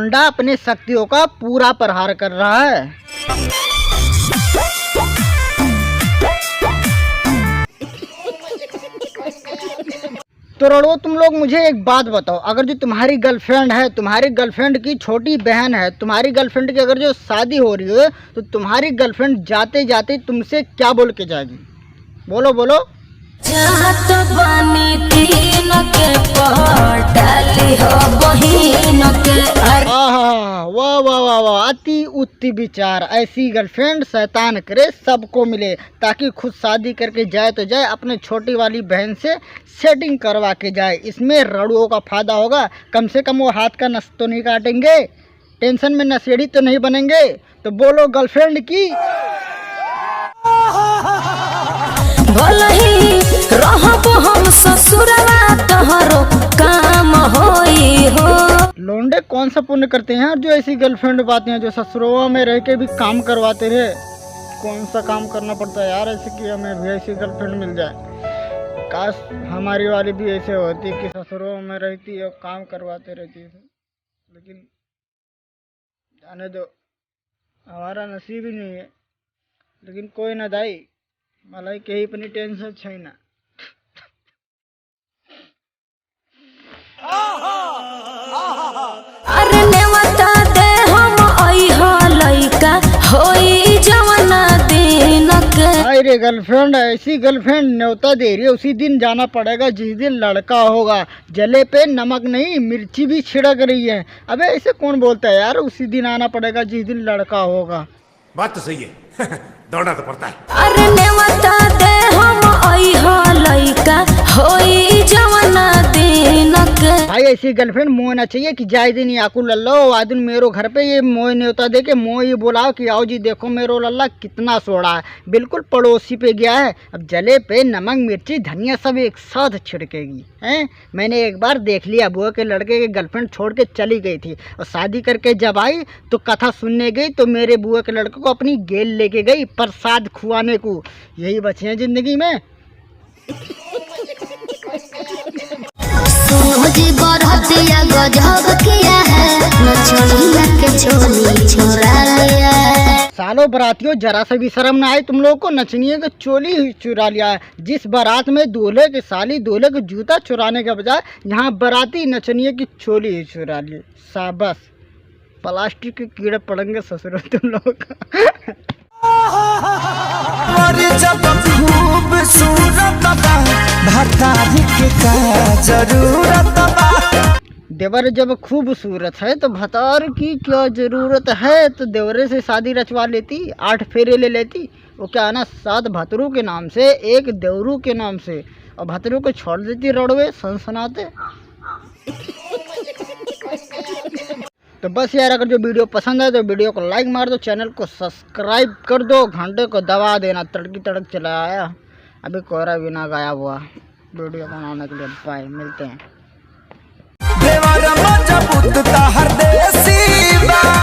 लौंडा अपनी शक्तियों का पूरा प्रहार कर रहा है। तो रड़ो, तुम लोग मुझे एक बात बताओ, अगर जो तुम्हारी गर्लफ्रेंड है, तुम्हारी गर्लफ्रेंड की छोटी बहन है, तुम्हारी गर्लफ्रेंड की अगर जो शादी हो रही है, तो तुम्हारी गर्लफ्रेंड जाते जाते तुमसे क्या बोल के जाएगी? बोलो बोलो। वाह वाह वाह वाह, अति उत्ती विचार। ऐसी गर्लफ्रेंड शैतान करे सबको मिले, ताकि खुद शादी करके जाए तो जाए, अपने छोटी वाली बहन से सेटिंग करवा के जाए। इसमें रड़ुओं का फायदा होगा, कम से कम वो हाथ का नस तो नहीं काटेंगे, टेंशन में नशेड़ी तो नहीं बनेंगे। तो बोलो गर्लफ्रेंड की। हम ससुरवा तोहरो काम होई हो। लोंडे कौन सा पुण्य करते हैं जो ऐसी गर्लफ्रेंड पाते हैं जो ससुरवा में रह के भी काम करवाते रहे? कौन सा काम करना पड़ता है यार ऐसे कि हमें भी ऐसी गर्लफ्रेंड मिल जाए। काश हमारी वाली भी ऐसे होती कि ससुरवा में रहती और काम करवाते रहती, लेकिन जाने दो, हमारा नसीब ही नहीं है। लेकिन कोई ना दाई, मलाई कहीं अपनी टेंशन छै ना। अरे नेवता दे हम आइहा लइका होई जवना दिन के। अरे गर्लफ्रेंड, ऐसी गर्लफ्रेंड न्योता दे रही है, उसी दिन जाना पड़ेगा जिस दिन लड़का होगा। जले पे नमक नहीं, मिर्ची भी छिड़क रही है। अबे ऐसे कौन बोलता है यार, उसी दिन आना पड़ेगा जिस दिन लड़का होगा। बात तो सही है। दौड़ना तो पड़ता है। अरे नेवता दे हम आइहा लइका होई जवना दिन के। भाई ऐसी गर्लफ्रेंड मोहना चाहिए कि जाए दिन आकू लल्ला आ दिन मेरो घर पे ये मोह न्योता दे के मोह ये बोलाओ कि आओ जी देखो मेरो लल्ला कितना सोड़ा है, बिल्कुल पड़ोसी पे गया है। अब जले पे नमक मिर्ची धनिया सब एक साथ छिड़केगी हैं। मैंने एक बार देख लिया, बुआ के लड़के के गर्लफ्रेंड छोड़ के चली गई थी और शादी करके जब आई तो कथा सुनने गई तो मेरे बुआ के लड़के को अपनी गेल लेके गई प्रसाद खुआने को। यही बचे हैं जिंदगी में। सालों बरातियों, जरा सा भी शर्म ना आए तुम लोगों को, नचनिए के चोली ही चुरा लिया है। जिस बारात में दूल्हे की साली दूल्हे को जूता चुराने के बजाय यहाँ बराती नचनिए की चोली ही चुरा ली। शाबाश, प्लास्टिक के कीड़े पड़ेंगे ससुर तुम लोगों का। देवर जब खूबसूरत है तो भतार की क्या जरूरत है। तो देवरे से शादी रचवा लेती, 8 फेरे ले लेती। वो क्या है ना, 7 भतरू के नाम से, 1 देवरू के नाम से, और भतरू को छोड़ देती रड़वे सनसनाते। तो बस यार, अगर जो वीडियो पसंद है तो वीडियो को लाइक मार दो, चैनल को सब्सक्राइब कर दो, घंटे को दबा देना। तड़की तड़क चला आया, अभी कोहरा बिना गायब हुआ। वीडियो बनाने के लिए बाय, मिलते हैं।